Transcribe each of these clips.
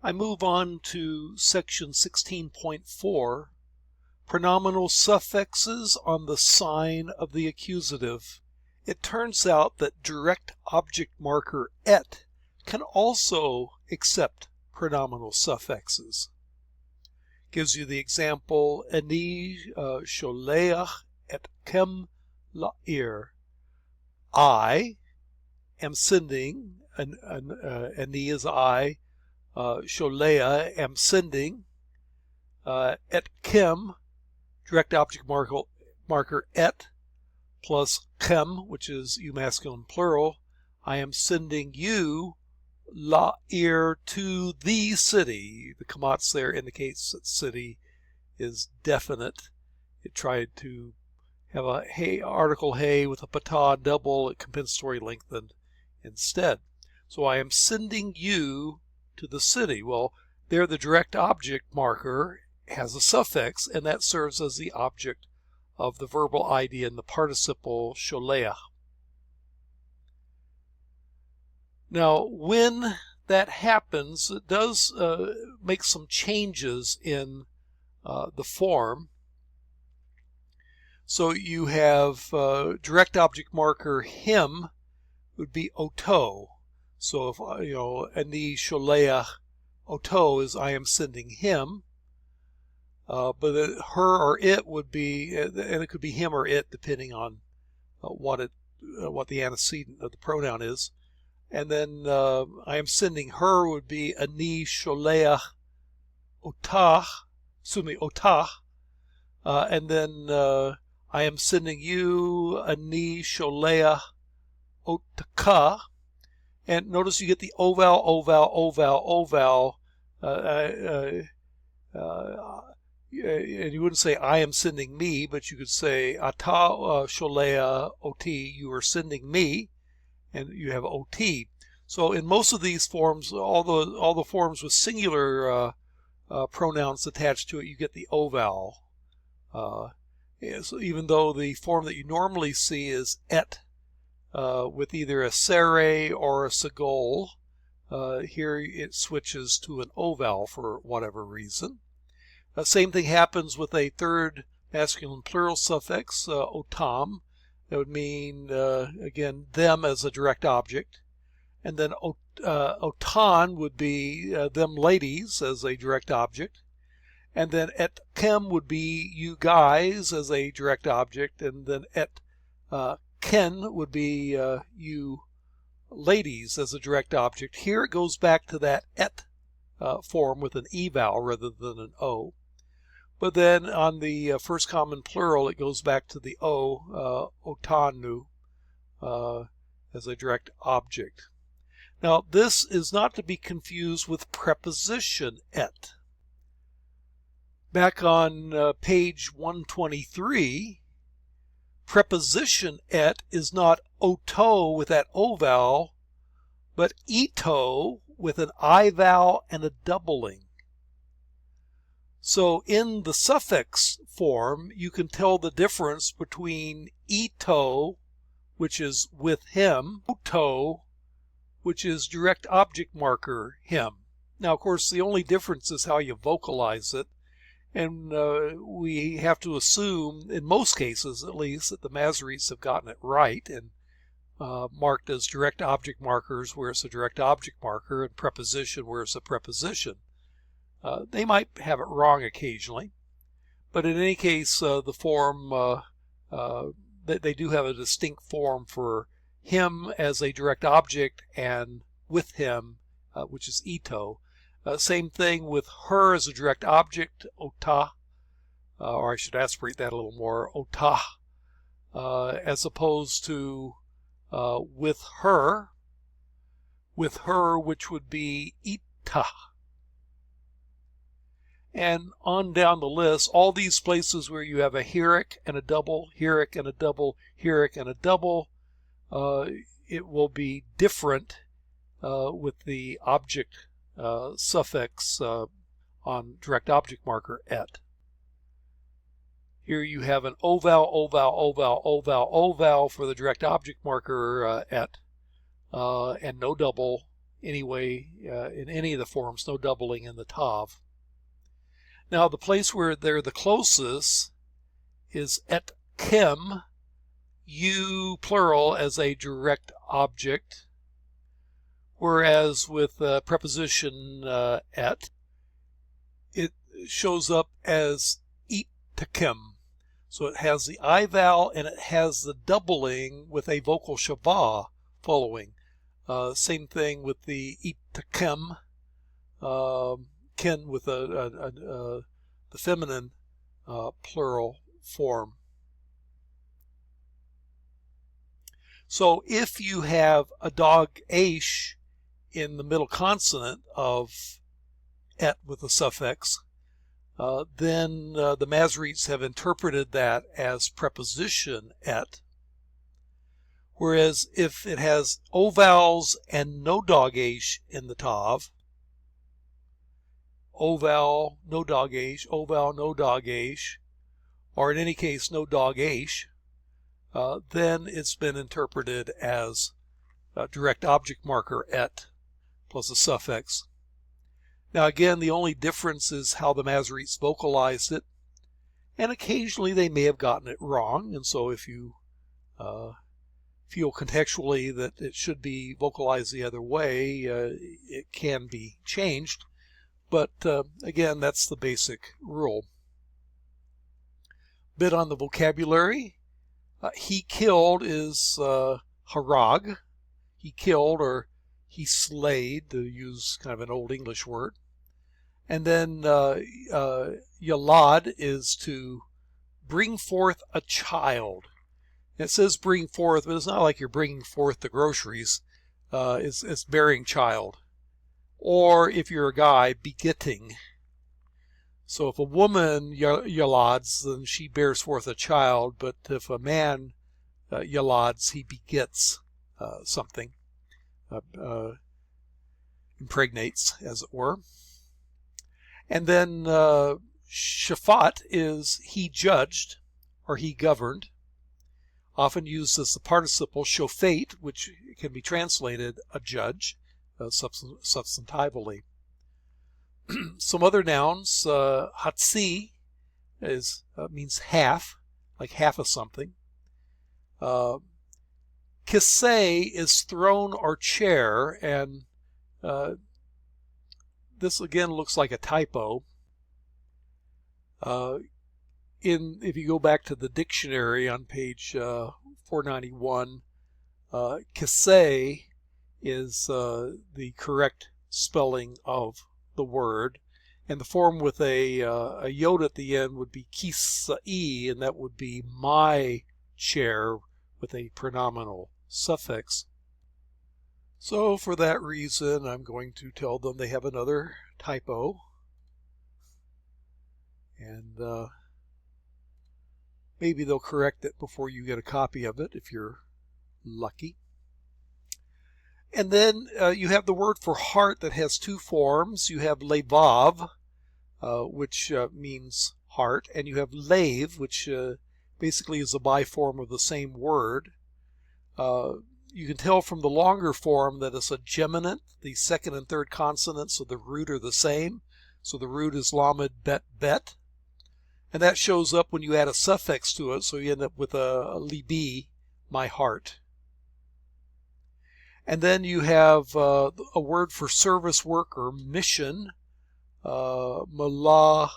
I move on to section 16.4, pronominal suffixes on the sign of the accusative. It turns out that direct object marker et can also accept pronominal suffixes. Gives you the example, Ani sholeach etchem la'ir. I am sending, Ani is I, Sholea, am sending, etchem, direct object marker et, plus chem, which is you masculine plural, I am sending you, la'ir, to the city. The kamatz there indicates that city is definite. It tried to have a hey article hey with a patah double, compensatory lengthened instead. So I am sending you to the city. Well, there the direct object marker has a suffix, and that serves as the object of the verbal idea in the participle sholeach. Now, when that happens, it does make some changes in the form. So you have direct object marker him would be oto. So if ani sholeach oto is I am sending him, but her or it would be, and it could be him or it depending on what the antecedent of the pronoun is. And then I am sending her would be ani sholeach otah, otah, and then I am sending you ani sholeach otaka. And notice you get the o vowel, o vowel, o vowel, o vowel. And you wouldn't say I am sending me, but you could say ata sholea oti, you are sending me, and you have ot. So in most of these forms, all the forms with singular pronouns attached to it, you get the o vowel. So even though the form that you normally see is et, with either a sere or a segol, here it switches to an o vowel for whatever reason. Same thing happens with a third masculine plural suffix, otam. That would mean, again, them as a direct object. And then otan would be them ladies as a direct object. And then etchem would be you guys as a direct object. And then ken would be you ladies as a direct object. Here it goes back to that et form with an e vowel rather than an o. But then on the first common plural, it goes back to the o, otanu, as a direct object. Now, this is not to be confused with preposition et. Back on page 123, preposition et is not oto with that o vowel, but ito with an I vowel and a doubling. So in the suffix form, you can tell the difference between ito, which is with him, oto, which is direct object marker him. Now, of course, the only difference is how you vocalize it. And we have to assume, in most cases at least, that the Masoretes have gotten it right and marked as direct object markers where it's a direct object marker and preposition where it's a preposition. They might have it wrong occasionally, but in any case, the form, they do have a distinct form for him as a direct object and with him, which is ito. Same thing with her as a direct object, ota, or I should aspirate that a little more, otah, as opposed to with her, which would be ita. And on down the list, all these places where you have a hierarch and a double, hierarch and a double, hierarch and a double, it will be different with the object suffix on direct object marker et. Here you have an o vowel, o vowel, o vowel, o vowel, o vowel for the direct object marker et, and no double anyway in any of the forms, no doubling in the tav. Now the place where they're the closest is et chem, you plural as a direct object, whereas with preposition et, it shows up as itachem. So it has the I vowel and it has the doubling with a vocal shava following. Same thing with the itachem, ken with the feminine plural form. So if you have a dog aish in the middle consonant of et with a suffix, then the Masoretes have interpreted that as preposition et. Whereas if it has o vowels and no dog aish in the tav, o vowel, no dog aish, o vowel, no dog aish, or in any case no dog aish, then it's been interpreted as a direct object marker et plus a suffix. Now again, the only difference is how the Masoretes vocalized it, and occasionally they may have gotten it wrong, and so if you feel contextually that it should be vocalized the other way, it can be changed, but again, that's the basic rule. Bit on the vocabulary. He killed is harag. He killed, or he slayed, to use kind of an old English word. And then yalad is to bring forth a child. It says bring forth, but it's not like you're bringing forth the groceries. It's bearing child. Or if you're a guy, begetting. So if a woman yalads, then she bears forth a child, but if a man yalads, he begets something, impregnates, as it were. And then shafat is he judged, or he governed, often used as the participle shofet, which can be translated a judge, substantively. Some other nouns, hatsi means half, like half of something. Kisei is throne or chair, and this again looks like a typo. If you go back to the dictionary on page 491, kisei is the correct spelling of the word, and the form with a yod at the end would be kisai, and that would be my chair with a pronominal suffix. So for that reason, I'm going to tell them they have another typo, and maybe they'll correct it before you get a copy of it if you're lucky. And then you have the word for heart that has two forms. You have levav, which means heart, and you have lev, which basically is a biform of the same word. You can tell from the longer form that it's a geminant. The second and third consonants of the root are the same. So the root is lamed bet bet. And that shows up when you add a suffix to it, so you end up with a libi, my heart. And then you have a word for service work or mission, malaka,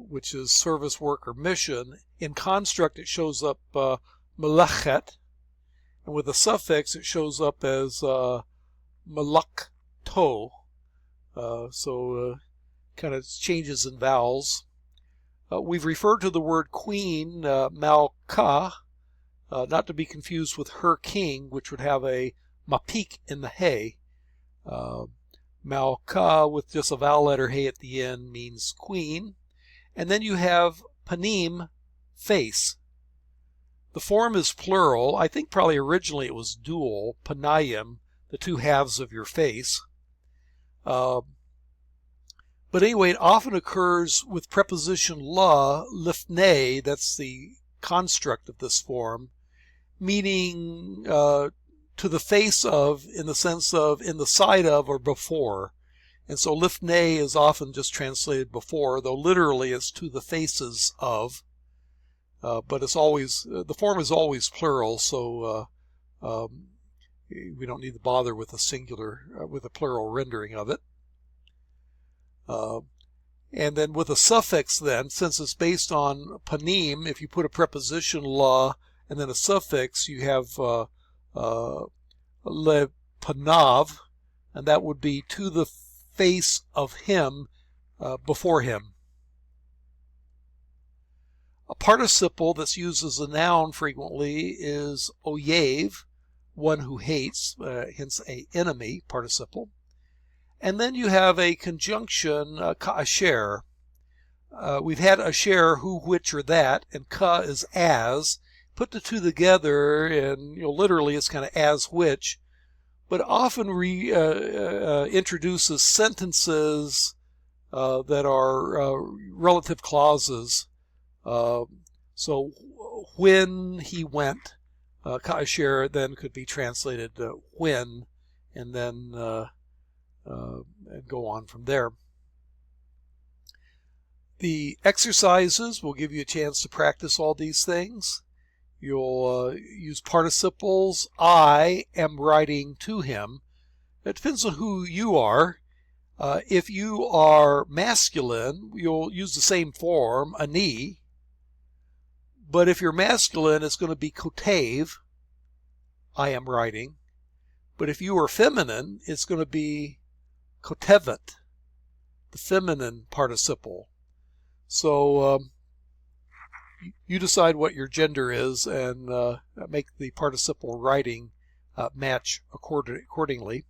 which is service work or mission. In construct, it shows up malachet, and with a suffix, it shows up as malakto. So kind of changes in vowels. We've referred to the word queen, malka, not to be confused with her king, which would have a mapik in the hay. Malka with just a vowel letter hey at the end means queen. And then you have panim, face. The form is plural. I think probably originally it was dual, panayim, the two halves of your face. But anyway, it often occurs with preposition la, lifnei, that's the construct of this form, meaning to the face of in the sense of in the side of or before. And so lifnei is often just translated before, though literally it's to the faces of. But it's always, the form is always plural, so we don't need to bother with a singular, with a plural rendering of it. And then with a suffix then, since it's based on panim, if you put a preposition la and then a suffix, you have le panav, and that would be to the face of him, before him. A participle that's used as a noun frequently is oyev, one who hates, hence a enemy participle. And then you have a conjunction, ka'asher. We've had asher, who, which, or that, and ka is as. Put the two together, and literally it's kind of as which, but often introduces sentences that are relative clauses. So when he went, ka'asher then could be translated when, and then and go on from there. The exercises will give you a chance to practice all these things. You'll use participles. I am writing to him. It depends on who you are. If you are masculine, you'll use the same form, ani. But if you're masculine, it's going to be kotev, I am writing. But if you are feminine, it's going to be kotevet, the feminine participle. So you decide what your gender is and make the participle writing match accordingly.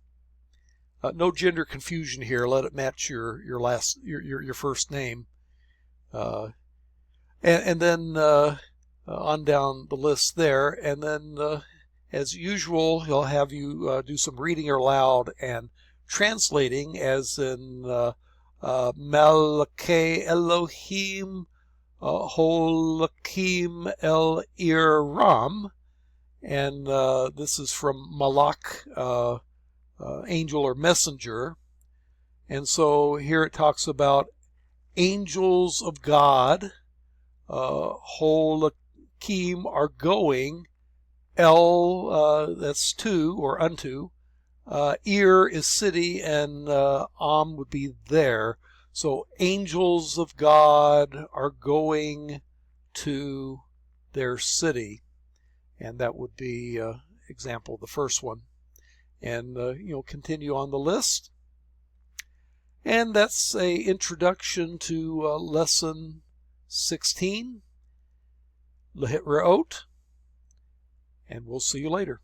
No gender confusion here. Let it match your first name. And then on down the list there. And then as usual, he'll have you do some reading aloud and translating, as in Melekei Elohim Holakim El Iram, and this is from Malak, angel or messenger. And so here it talks about angels of God. Holakim are going. El, that's to or unto. Ir is city, and Am would be there. So angels of God are going to their city, and that would be example the first one. And continue on the list. And that's a introduction to lesson 16, Lehitraot, and we'll see you later.